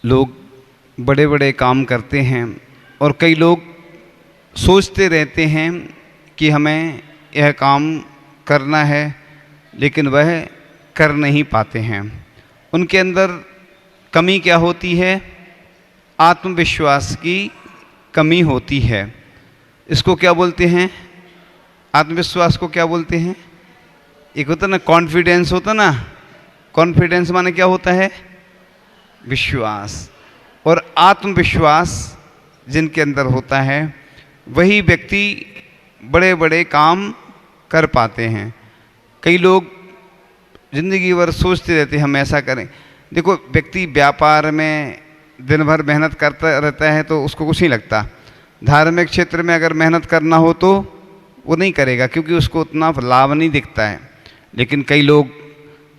लोग बड़े बड़े काम करते हैं और कई लोग सोचते रहते हैं कि हमें यह काम करना है, लेकिन वह कर नहीं पाते हैं। उनके अंदर कमी क्या होती है? आत्मविश्वास की कमी होती है। इसको क्या बोलते हैं? आत्मविश्वास को क्या बोलते हैं? एक होता ना कॉन्फिडेंस, होता ना। कॉन्फिडेंस माने क्या होता है? विश्वास। और आत्मविश्वास जिनके अंदर होता है वही व्यक्ति बड़े बड़े काम कर पाते हैं। कई लोग ज़िंदगी भर सोचते रहते हैं हम ऐसा करें। देखो, व्यक्ति व्यापार में दिन भर मेहनत करता रहता है तो उसको कुछ नहीं लगता। धार्मिक क्षेत्र में अगर मेहनत करना हो तो वो नहीं करेगा, क्योंकि उसको उतना लाभ नहीं दिखता है। लेकिन कई लोग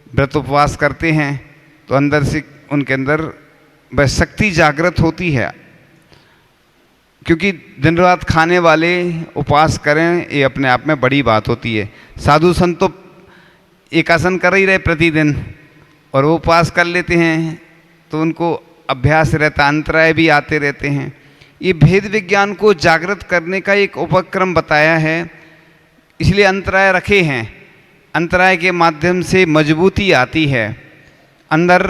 व्रत उपवास करते हैं तो अंदर से उनके अंदर वह शक्ति जागृत होती है, क्योंकि दिन रात खाने वाले उपवास करें ये अपने आप में बड़ी बात होती है। साधु संत तो एक आसन कर ही रहे प्रतिदिन और वो उपवास कर लेते हैं तो उनको अभ्यास रहता, अंतराय भी आते रहते हैं। ये भेद विज्ञान को जागृत करने का एक उपक्रम बताया है, इसलिए अंतराय रखे हैं। अंतराय के माध्यम से मजबूती आती है, अंदर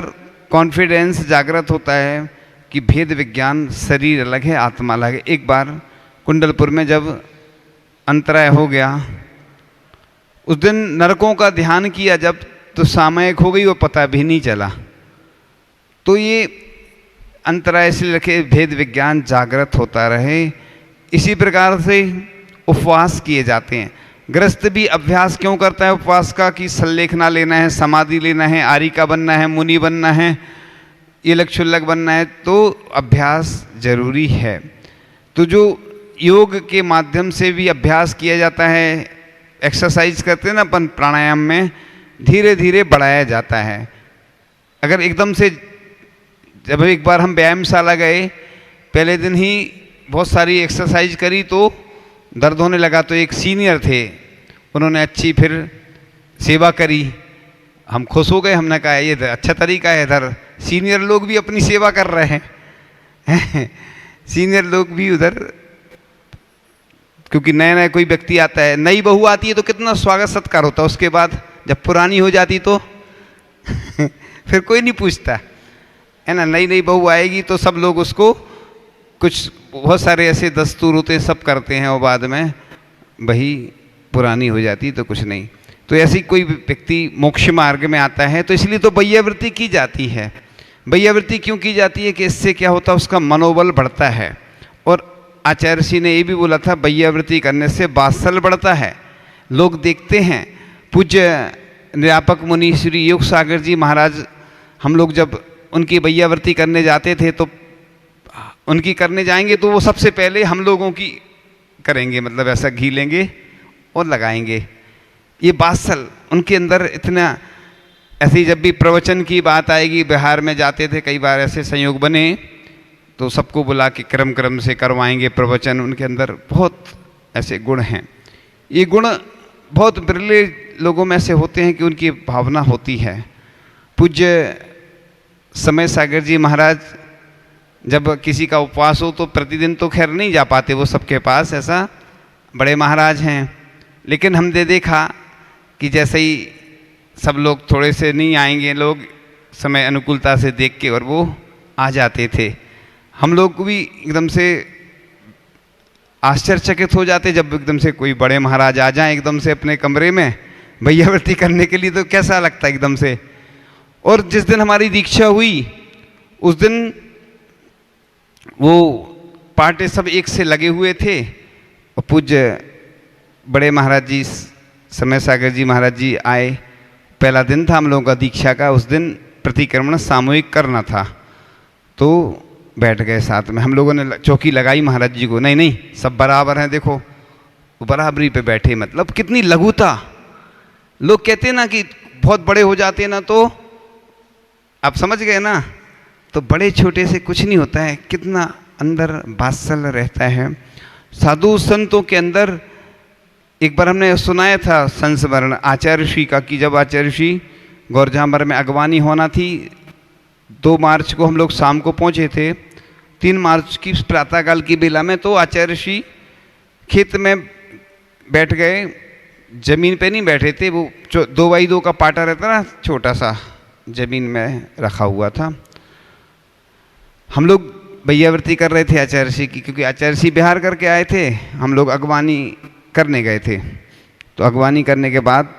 कॉन्फिडेंस जागृत होता है कि भेद विज्ञान, शरीर अलग है, आत्मा अलग है। एक बार कुंडलपुर में जब अंतराय हो गया, उस दिन नरकों का ध्यान किया जब, तो सामयिक हो गई, वो पता भी नहीं चला। तो ये अंतराय से रखे भेद विज्ञान जागृत होता रहे। इसी प्रकार से उपवास किए जाते हैं। गृहस्थ भी अभ्यास क्यों करता है उपवास का? कि सल्लेख ना लेना है, समाधि लेना है, आरिका बनना है, मुनि बनना है, ये लक्षुल्लक बनना है, तो अभ्यास जरूरी है। तो जो योग के माध्यम से भी अभ्यास किया जाता है, एक्सरसाइज करते हैं ना अपन प्राणायाम में, धीरे धीरे बढ़ाया जाता है। अगर एकदम से, जब एक बार हम व्यायामशाला गए, पहले दिन ही बहुत सारी एक्सरसाइज करी तो दर्द होने लगा, तो एक सीनियर थे, उन्होंने अच्छी फिर सेवा करी। हम खुश हो गए, हमने कहा ये अच्छा तरीका है, इधर सीनियर लोग भी अपनी सेवा कर रहे हैं। सीनियर लोग भी उधर, क्योंकि नया नया कोई व्यक्ति आता है, नई बहू आती है तो कितना स्वागत सत्कार होता है। उसके बाद जब पुरानी हो जाती तो फिर कोई नहीं पूछता है ना। नई नई बहू आएगी तो सब लोग उसको कुछ बहुत सारे ऐसे दस्तूर होते सब करते हैं, और बाद में वही पुरानी हो जाती तो कुछ नहीं। तो ऐसी कोई व्यक्ति मोक्ष मार्ग में आता है तो इसलिए तो वैयावृत्ति की जाती है। वैयावृत्ति क्यों की जाती है? कि इससे क्या होता है, उसका मनोबल बढ़ता है। और आचार्य श्री ने ये भी बोला था, वैयावृत्ति करने से वात्सल्य बढ़ता है। लोग देखते हैं, पूज्य निरापक मुनि श्री योग सागर जी महाराज, हम लोग जब उनकी वैयावृत्ति करने जाते थे तो उनकी करने जाएंगे तो वो सबसे पहले हम लोगों की करेंगे, मतलब ऐसा घी लेंगे और लगाएंगे। ये वात्सल्य उनके अंदर इतना, ऐसे ही जब भी प्रवचन की बात आएगी, बिहार में जाते थे कई बार, ऐसे संयोग बने तो सबको बुला के क्रम क्रम से करवाएंगे प्रवचन। उनके अंदर बहुत ऐसे गुण हैं। ये गुण बहुत बिरले लोगों में से होते हैं कि उनकी भावना होती है। पूज्य समय सागर जी महाराज जब किसी का उपवास हो तो प्रतिदिन तो खैर नहीं जा पाते वो सबके पास, ऐसा बड़े महाराज हैं। लेकिन हमने देखा कि जैसे ही सब लोग थोड़े से नहीं आएंगे, लोग समय अनुकूलता से देख के और वो आ जाते थे। हम लोग भी एकदम से आश्चर्यचकित हो जाते जब एकदम से कोई बड़े महाराज आ जाएं एकदम से अपने कमरे में वैयावृत्ति करने के लिए, तो कैसा लगता है एकदम से। और जिस दिन हमारी दीक्षा हुई उस दिन वो पार्टे सब एक से लगे हुए थे और पूज्य बड़े महाराज जी समय सागर जी महाराज जी आए। पहला दिन था हम लोगों का दीक्षा का, उस दिन प्रतिक्रमण सामूहिक करना था तो बैठ गए साथ में। हम लोगों ने चौकी लगाई महाराज जी को, नहीं नहीं सब बराबर हैं, देखो वो बराबरी पे बैठे। मतलब कितनी लघुता। लोग कहते हैं ना कि बहुत बड़े हो जाते हैं ना, तो आप समझ गए ना, तो बड़े छोटे से कुछ नहीं होता है, कितना अंदर वात्सल्य रहता है। साधु संतों के अंदर एक बार हमने सुनाया था संस्मरण आचार्य श्री का, कि जब आचार्य श्री गौरजामर में अगवानी होना थी 2 मार्च को हम लोग शाम को पहुँचे थे। 3 मार्च की प्रातःकाल की बेला में तो आचार्य ऋषि खेत में बैठ गए, जमीन पे नहीं बैठे थे, वो 2x2 का पाटा रहता ना, छोटा सा जमीन में रखा हुआ था। हम लोग भैयावृत्ति कर रहे थे आचार्य ऋषि की, क्योंकि आचार्य ऋषि बिहार करके आए थे, हम लोग अगवानी करने गए थे। तो अगवानी करने के बाद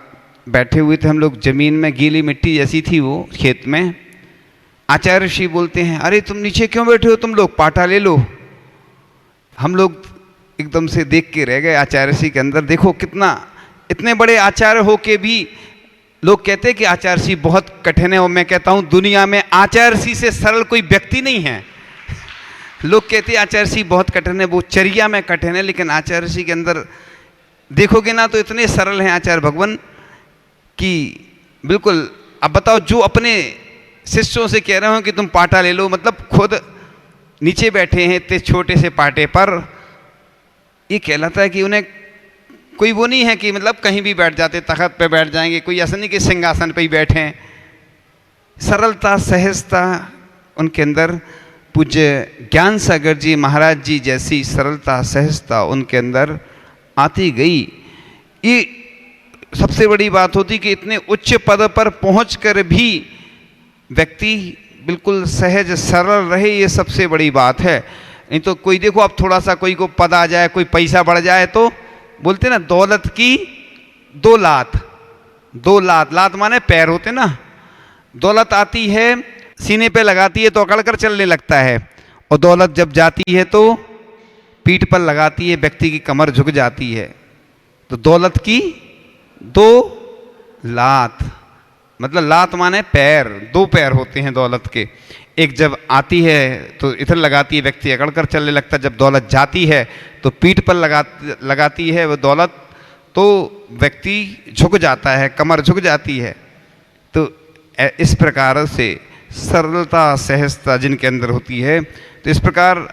बैठे हुए थे हम लोग, जमीन में गीली मिट्टी जैसी थी वो खेत में। आचार्य ऋषि बोलते हैं, अरे तुम नीचे क्यों बैठे हो, तुम लोग पाटा ले लो। हम लोग एकदम से देख के रह गए आचार्य ऋषि के अंदर। देखो कितना, इतने बड़े आचार्य हो के भी लोग कहते हैं कि आचार्य ऋषि बहुत कठिन है, और मैं कहता हूँ दुनिया में आचार्य ऋषि से सरल कोई व्यक्ति नहीं है। लोग कहते हैं आचार्य ऋषि बहुत कठिन है, वो चर्या में कठिन है, लेकिन आचार्य ऋषि के अंदर देखोगे ना तो इतने सरल हैं आचार्य भगवान कि बिल्कुल। अब बताओ, जो अपने शिष्यों से कह रहे हो कि तुम पाटा ले लो, मतलब खुद नीचे बैठे हैं इतने छोटे से पाटे पर, ये कहलाता है कि उन्हें कोई वो नहीं है कि मतलब कहीं भी बैठ जाते, तख्त पे बैठ जाएंगे, कोई ऐसा नहीं कि सिंहासन पे ही बैठे हैं। सरलता, सहजता उनके अंदर, पूज्य ज्ञान सागर जी महाराज जी जैसी सरलता, सहजता उनके अंदर आती गई। ये सबसे बड़ी बात होती कि इतने उच्च पद पर पहुंचकर भी व्यक्ति बिल्कुल सहज सरल रहे, ये सबसे बड़ी बात है। नहीं तो कोई देखो, अब थोड़ा सा कोई को पद आ जाए, कोई पैसा बढ़ जाए तो बोलते ना दौलत की 2 लात। 2 लात, लात माने पैर होते ना। दौलत आती है सीने पे लगाती है तो अकड़ कर चलने लगता है, और दौलत जब जाती है तो पीठ पर लगाती है, व्यक्ति की कमर झुक जाती है। तो दौलत की 2 लात, मतलब लात माने पैर, 2 पैर होते हैं दौलत के। एक जब आती है तो इधर लगाती है, व्यक्ति अकड़ कर चलने लगता है। जब दौलत जाती है तो पीठ पर लगाती है वो दौलत, तो व्यक्ति झुक जाता है, कमर झुक जाती है। तो इस प्रकार से सरलता, सहजता जिनके अंदर होती है, तो इस प्रकार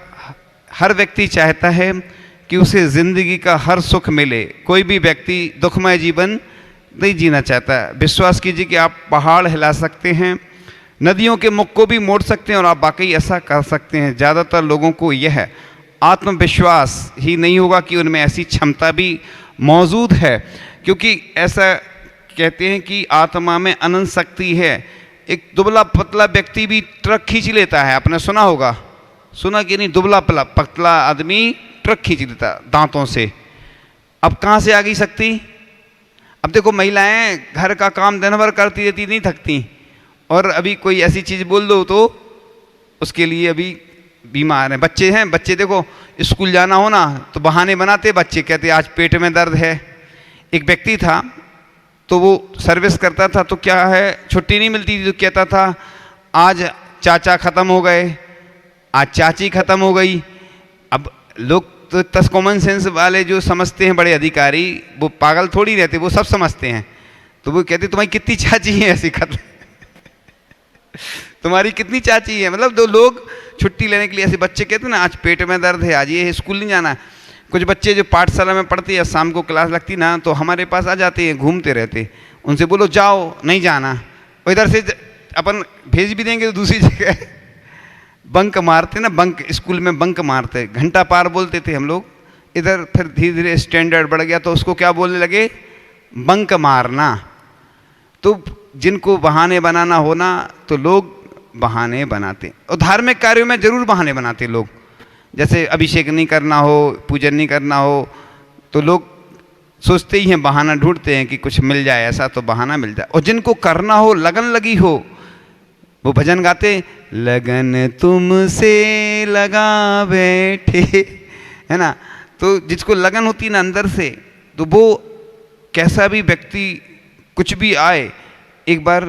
हर व्यक्ति चाहता है कि उसे ज़िंदगी का हर सुख मिले। कोई भी व्यक्ति दुखमय जीवन नहीं जीना चाहता है। विश्वास कीजिए कि आप पहाड़ हिला सकते हैं, नदियों के मुख को भी मोड़ सकते हैं, और आप वाकई ऐसा कर सकते हैं। ज़्यादातर लोगों को यह आत्मविश्वास ही नहीं होगा कि उनमें ऐसी क्षमता भी मौजूद है, क्योंकि ऐसा कहते हैं कि आत्मा में अनंत शक्ति है। एक दुबला पतला व्यक्ति भी ट्रक खींच लेता है, आपने सुना होगा, सुना कि नहीं? दुबला पतला आदमी ट्रक खींच लेता दांतों से। अब कहाँ से आ गई शक्ति? अब देखो, महिलाएं घर का काम दिन भर करती रहती, नहीं थकती, और अभी कोई ऐसी चीज़ बोल दो तो उसके लिए अभी बीमार हैं। बच्चे हैं, बच्चे देखो स्कूल जाना हो ना तो बहाने बनाते बच्चे, कहते आज पेट में दर्द है। एक व्यक्ति था तो वो सर्विस करता था, तो क्या है छुट्टी नहीं मिलती थी, तो कहता था आज चाचा ख़त्म हो गए, आज चाची ख़त्म हो गई। अब लोग तो 10 कॉमन सेंस वाले जो समझते हैं बड़े अधिकारी, वो पागल थोड़ी रहते, वो सब समझते हैं। तो वो कहते तुम्हारी कितनी चाची है ऐसी खत्म तुम्हारी कितनी चाची है, मतलब 2 लोग छुट्टी लेने के लिए ऐसे बच्चे कहते हैं ना आज पेट में दर्द है, आज ये स्कूल नहीं जाना। कुछ बच्चे जो पाठशाला में पढ़ते हैं, शाम को क्लास लगती ना, तो हमारे पास आ जाते हैं, घूमते रहते। उनसे बोलो जाओ, नहीं जाना, और इधर से अपन भेज भी देंगे तो दूसरी जगह बंक मारते ना, बंक स्कूल में बंक मारते, घंटा पार बोलते थे हम लोग। इधर फिर धीरे धीरे स्टैंडर्ड बढ़ गया तो उसको क्या बोलने लगे, बंक मारना। तो जिनको बहाने बनाना हो ना, तो लोग बहाने बनाते, और धार्मिक कार्यों में जरूर बहाने बनाते लोग। जैसे अभिषेक नहीं करना हो, पूजन नहीं करना हो, तो लोग सोचते ही हैं, बहाना ढूंढते हैं कि कुछ मिल जाए ऐसा, तो बहाना मिल जाए। और जिनको करना हो, लगन लगी हो, वो भजन गाते, लगन तुमसे लगा बैठे, है ना। तो जिसको लगन होती ना अंदर से, तो वो कैसा भी व्यक्ति कुछ भी आए। एक बार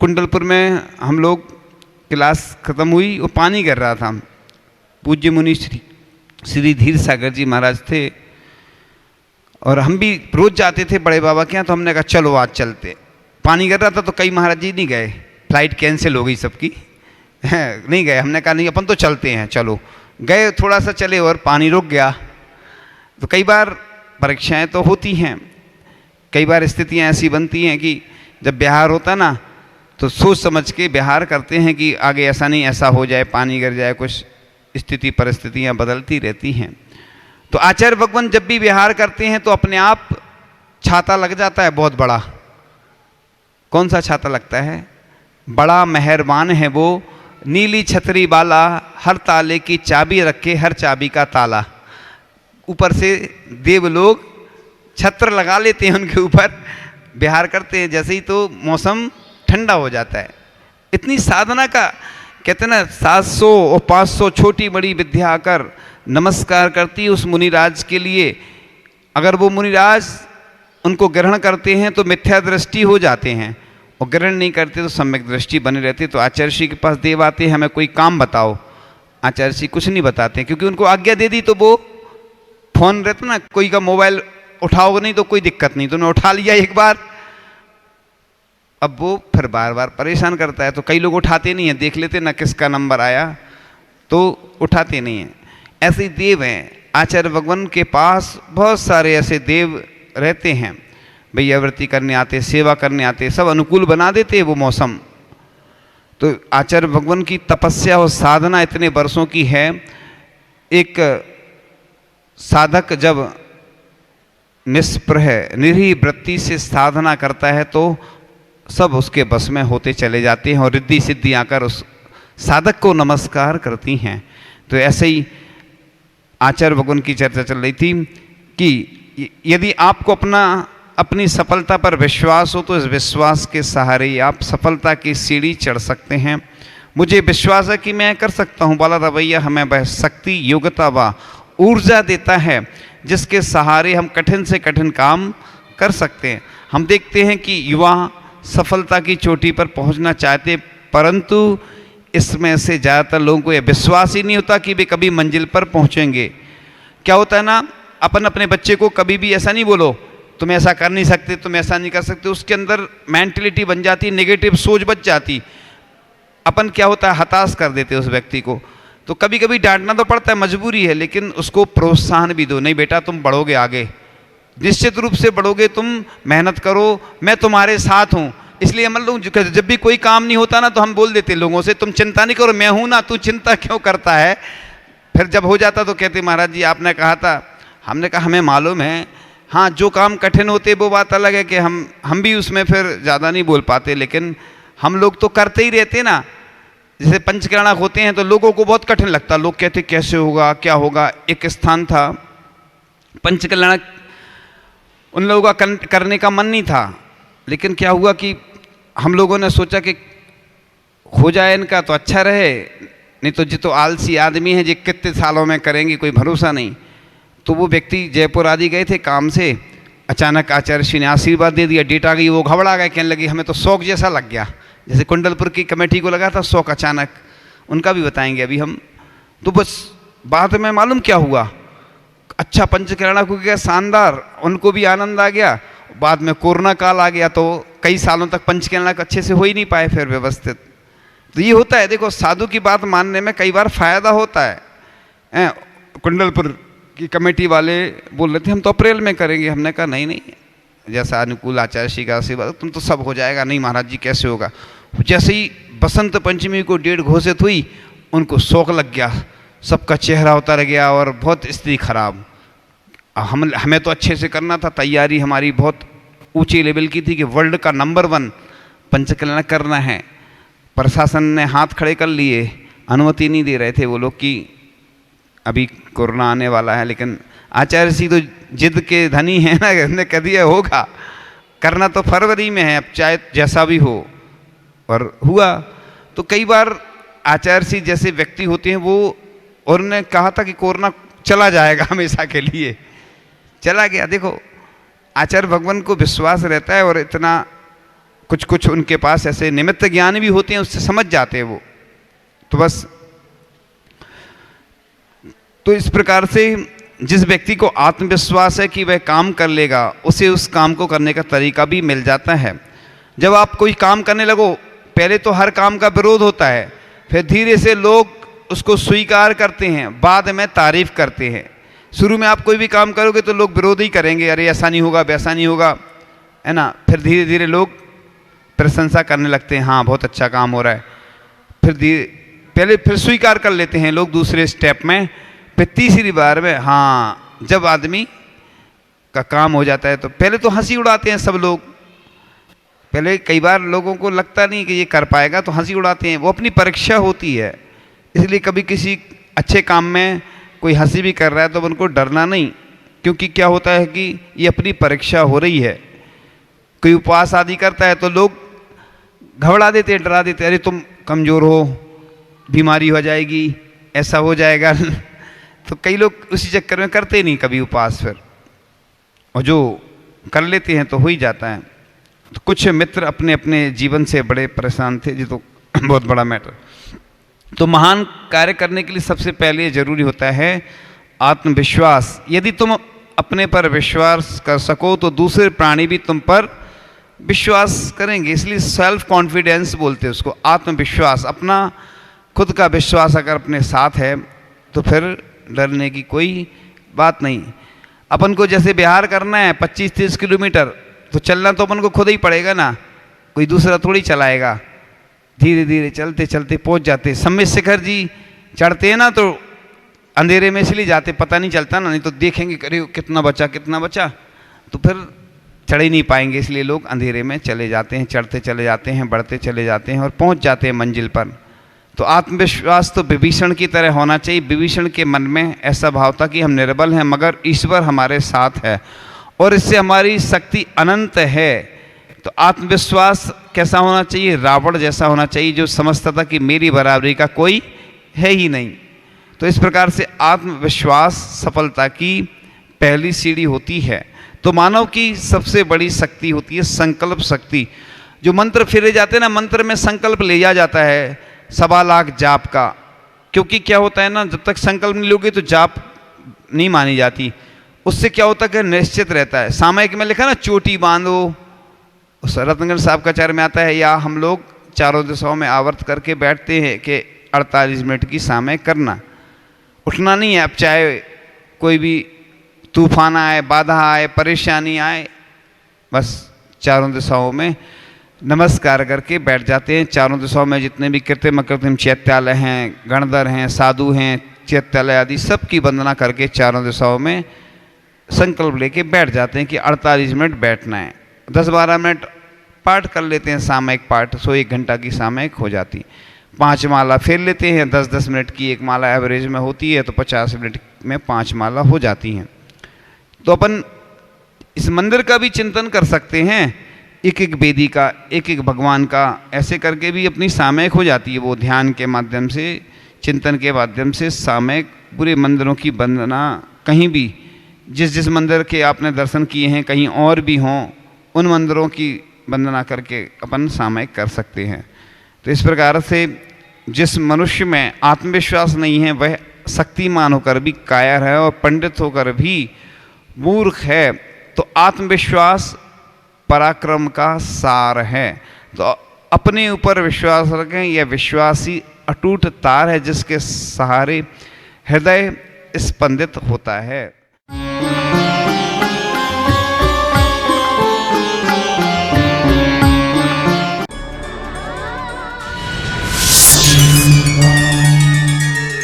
कुंडलपुर में हम लोग क्लास ख़त्म हुई, वो पानी गिर रहा था। पूज्य मुनि श्री धीर सागर जी महाराज थे, और हम भी रोज़ जाते थे बड़े बाबा के यहाँ, तो हमने कहा चलो आज चलते। पानी गिर रहा था तो कई महाराज जी नहीं गए, फ्लाइट कैंसिल हो गई सबकी नहीं गए। हमने कहा नहीं अपन तो चलते हैं, चलो। गए, थोड़ा सा चले और पानी रुक गया। तो कई बार परीक्षाएं तो होती हैं, कई बार स्थितियां ऐसी बनती हैं कि जब बिहार होता ना तो सोच समझ के व्यवहार करते हैं कि आगे ऐसा नहीं ऐसा हो जाए, पानी गिर जाए, कुछ स्थिति परिस्थितियां बदलती रहती हैं। तो आचार्य भगवान जब भी व्यवहार करते हैं तो अपने आप छाता लग जाता है बहुत बड़ा। कौन सा छाता लगता है? बड़ा मेहरबान है वो, नीली छतरी वाला, हर ताले की चाबी रखे हर चाबी का ताला। ऊपर से देव लोग छत्र लगा लेते हैं उनके ऊपर, विहार करते हैं, जैसे ही तो मौसम ठंडा हो जाता है। इतनी साधना का कहते हैं ना, 700 और 500 छोटी बड़ी विद्या आकर नमस्कार करती है उस मुनिराज के लिए। अगर वो मुनिराज उनको ग्रहण करते हैं तो मिथ्या दृष्टि हो जाते हैं, और ग्रहण नहीं करते तो सम्यक दृष्टि बनी रहती। तो आचार्य श्री के पास देव आते हैं, हमें कोई काम बताओ। आचार्य श्री कुछ नहीं बताते, क्योंकि उनको आज्ञा दे दी तो वो फोन रहता ना, कोई का मोबाइल उठाओगे नहीं तो कोई दिक्कत नहीं, तुमने उठा लिया एक बार, अब वो फिर बार बार परेशान करता है। तो कई लोग उठाते नहीं हैं, देख लेते ना किसका नंबर आया तो उठाते नहीं हैं। ऐसे ही देव हैं, आचार्य भगवान के पास बहुत सारे ऐसे देव रहते हैं, भैयावृत्ति करने आते, सेवा करने आते, सब अनुकूल बना देते वो मौसम। तो आचार्य भगवान की तपस्या और साधना इतने वर्षों की है। एक साधक जब निष्प्रह निरीह वृत्ति से साधना करता है तो सब उसके बस में होते चले जाते हैं, और रिद्धि सिद्धि आकर उस साधक को नमस्कार करती हैं। तो ऐसे ही आचार्य भगवान की चर्चा चल रही थी कि यदि आपको अपनी सफलता पर विश्वास हो तो इस विश्वास के सहारे आप सफलता की सीढ़ी चढ़ सकते हैं। मुझे विश्वास है कि मैं कर सकता हूँ वाला रवैया हमें वह शक्ति, योग्यता व ऊर्जा देता है जिसके सहारे हम कठिन से कठिन काम कर सकते हैं। हम देखते हैं कि युवा सफलता की चोटी पर पहुंचना चाहते, परंतु इसमें से ज़्यादातर लोगों को यह विश्वास ही नहीं होता कि वे कभी मंजिल पर पहुंचेंगे। क्या होता है ना, अपन अपने बच्चे को कभी भी ऐसा नहीं बोलो तुम ऐसा कर नहीं सकते, तुम ऐसा नहीं कर सकते, उसके अंदर मेंटलिटी बन जाती, नेगेटिव सोच बच जाती। अपन क्या होता है, हताश कर देते उस व्यक्ति को। तो कभी कभी डांटना तो पड़ता है, मजबूरी है, लेकिन उसको प्रोत्साहन भी दो, नहीं बेटा तुम बढ़ोगे आगे, निश्चित रूप से बढ़ोगे, तुम मेहनत करो, मैं तुम्हारे साथ हूँ। इसलिए हम लोग जब भी कोई काम नहीं होता ना तो हम बोल देते लोगों से, तुम चिंता नहीं करो, मैं हूँ ना, तू चिंता क्यों करता है। फिर जब हो जाता तो कहते महाराज जी आपने कहा था। हमने कहा हमें मालूम है, हाँ जो काम कठिन होते वो बात अलग है कि हम भी उसमें फिर ज़्यादा नहीं बोल पाते, लेकिन हम लोग तो करते ही रहते ना। जैसे पंचकर्णक होते हैं तो लोगों को बहुत कठिन लगता, लोग कहते कैसे होगा क्या होगा। एक स्थान था पंचकर्णक, उन लोगों का करने का मन नहीं था, लेकिन क्या हुआ कि हम लोगों ने सोचा कि हो जाए इनका तो अच्छा रहे, नहीं तो जी तो आलसी आदमी है जी कितने सालों में करेंगे, कोई भरोसा नहीं। तो वो व्यक्ति जयपुर आदि गए थे काम से, अचानक आचार्य श्री ने आशीर्वाद दे दिया, डेट आ गई, वो घबरा गए, कहने लगी हमें तो शौक जैसा लग गया, जैसे कुंडलपुर की कमेटी को लगा था शौक अचानक, उनका भी बताएंगे अभी हम। तो बस बाद में मालूम क्या हुआ, अच्छा पंचकर्णक हो गया शानदार, उनको भी आनंद आ गया। बाद में कोरोना काल आ गया तो कई सालों तक पंचकर्णक अच्छे से हो ही नहीं पाए फिर व्यवस्थित। तो ये होता है, देखो साधु की बात मानने में कई बार फायदा होता है। कुंडलपुर की कमेटी वाले बोल रहे थे हम तो अप्रैल में करेंगे, हमने कहा नहीं नहीं, जैसा अनुकूल आचार्य श्री का आशीर्वाद तुम तो सब हो जाएगा। नहीं महाराज जी कैसे होगा। जैसे ही बसंत पंचमी को डेट घोषित हुई उनको शौक लग गया, सबका चेहरा उतर गया और बहुत स्थिति खराब। हमें तो अच्छे से करना था, तैयारी हमारी बहुत ऊंची लेवल की थी कि वर्ल्ड का नंबर 1 पंचकर्णक करना है। प्रशासन ने हाथ खड़े कर लिए, अनुमति नहीं दे रहे थे वो लोग कि अभी कोरोना आने वाला है, लेकिन आचार्य जी तो जिद के धनी है ना, उसने कह दिया होगा, करना तो फरवरी में है, अब चाहे जैसा भी हो। और हुआ। तो कई बार आचार्य जी जैसे व्यक्ति होते हैं वो, और उन्होंने कहा था कि कोरोना चला जाएगा हमेशा के लिए, चला गया। देखो आचार्य भगवान को विश्वास रहता है, और इतना कुछ उनके पास ऐसे निमित्त ज्ञान भी होते हैं, उससे समझ जाते हैं वो। तो बस तो इस प्रकार से जिस व्यक्ति को आत्मविश्वास है कि वह काम कर लेगा, उसे उस काम को करने का तरीका भी मिल जाता है। जब आप कोई काम करने लगो, पहले तो हर काम का विरोध होता है, फिर धीरे से लोग उसको स्वीकार करते हैं, बाद में तारीफ करते हैं। शुरू में आप कोई भी काम करोगे तो लोग विरोध ही करेंगे, अरे ऐसा नहीं होगा वैसा नहीं होगा, है ना। फिर धीरे धीरे लोग प्रशंसा करने लगते हैं, हाँ बहुत अच्छा काम हो रहा है। पहले फिर स्वीकार कर लेते हैं लोग दूसरे स्टेप में, फिर तीसरी बार में हाँ जब आदमी का काम हो जाता है तो पहले तो हंसी उड़ाते हैं सब लोग। पहले कई बार लोगों को लगता नहीं कि ये कर पाएगा तो हंसी उड़ाते हैं, वो अपनी परीक्षा होती है। इसलिए कभी किसी अच्छे काम में कोई हंसी भी कर रहा है तो उनको डरना नहीं, क्योंकि क्या होता है कि ये अपनी परीक्षा हो रही है। कोई उपवास आदि करता है तो लोग घबरा देते हैं, डरा देते हैं, अरे तुम कमज़ोर हो, बीमारी हो जाएगी, ऐसा हो जाएगा तो कई लोग उसी चक्कर में करते नहीं कभी उपवास फिर, और जो कर लेते हैं तो हो ही जाता है। तो कुछ मित्र अपने अपने जीवन से बड़े परेशान थे, जी तो बहुत बड़ा मैटर। तो महान कार्य करने के लिए सबसे पहले ज़रूरी होता है आत्मविश्वास। यदि तुम अपने पर विश्वास कर सको तो दूसरे प्राणी भी तुम पर विश्वास करेंगे। इसलिए सेल्फ कॉन्फिडेंस बोलते हैं उसको, आत्मविश्वास। अपना खुद का विश्वास अगर अपने साथ है तो फिर डरने की कोई बात नहीं। अपन को जैसे बिहार करना है 25-30 किलोमीटर, तो चलना तो अपन को खुद ही पड़ेगा ना, कोई दूसरा थोड़ी चलाएगा। धीरे धीरे चलते चलते पहुंच जाते। सम्मेद शिखर जी चढ़ते हैं ना तो अंधेरे में इसलिए जाते, पता नहीं चलता ना, नहीं तो देखेंगे अरे कितना बचा तो फिर चढ़ ही नहीं पाएंगे। इसलिए लोग अंधेरे में चले जाते हैं, चढ़ते चले जाते हैं, बढ़ते चले जाते हैं और पहुंच जाते हैं मंजिल पर। तो आत्मविश्वास तो विभीषण की तरह होना चाहिए। विभीषण के मन में ऐसा भाव था कि हम निर्बल हैं मगर ईश्वर हमारे साथ है और इससे हमारी शक्ति अनंत है। तो आत्मविश्वास कैसा होना चाहिए? रावण जैसा होना चाहिए, जो समझता था कि मेरी बराबरी का कोई है ही नहीं। तो इस प्रकार से आत्मविश्वास सफलता की पहली सीढ़ी होती है। तो मानव की सबसे बड़ी शक्ति होती है संकल्प शक्ति। जो मंत्र फेरे जाते हैं ना, मंत्र में संकल्प लिया जाता है 1.25 लाख जाप का, क्योंकि क्या होता है ना, जब तक संकल्प नहीं लोगे तो जाप नहीं मानी जाती। उससे क्या होता है कि निश्चित रहता है। सामयिक में लिखा ना, चोटी बांधो, उस रत्नगंज साहब का चार में आता है, या हम लोग चारों दिशाओं में आवर्त करके बैठते हैं कि 48 मिनट की सामयिक करना, उठना नहीं है। अब चाहे कोई भी तूफान आए, बाधा आए, परेशानी आए, बस चारों दिशाओं में नमस्कार करके बैठ जाते हैं। चारों दिशाओं में जितने भी कृत्रिम अकृत्रिम चैत्यालय हैं, गणधर हैं, साधु हैं, चैत्यालय आदि सब की वंदना करके चारों दिशाओं में संकल्प लेके बैठ जाते हैं कि 48 मिनट बैठना है। 10-12 मिनट पाठ कर लेते हैं, सामयिक पाठ, 1 घंटा की सामयिक हो जाती। 5 माला फेर लेते हैं, 10-10 मिनट की एक माला एवरेज में होती है, तो 50 मिनट में 5 माला हो जाती हैं। तो अपन इस मंदिर का भी चिंतन कर सकते हैं, एक एक वेदी का, एक एक भगवान का, ऐसे करके भी अपनी सामयिक हो जाती है। वो ध्यान के माध्यम से, चिंतन के माध्यम से सामयिक पूरे मंदिरों की वंदना, कहीं भी जिस जिस मंदिर के आपने दर्शन किए हैं, कहीं और भी हों, उन मंदिरों की वंदना करके अपन सामयिक कर सकते हैं। तो इस प्रकार से जिस मनुष्य में आत्मविश्वास नहीं है वह शक्तिमान होकर भी कायर है और पंडित होकर भी मूर्ख है। तो आत्मविश्वास पराक्रम का सार है। तो अपने ऊपर विश्वास रखें। यह विश्वासी अटूट तार है जिसके सहारे हृदय स्पंदित होता है।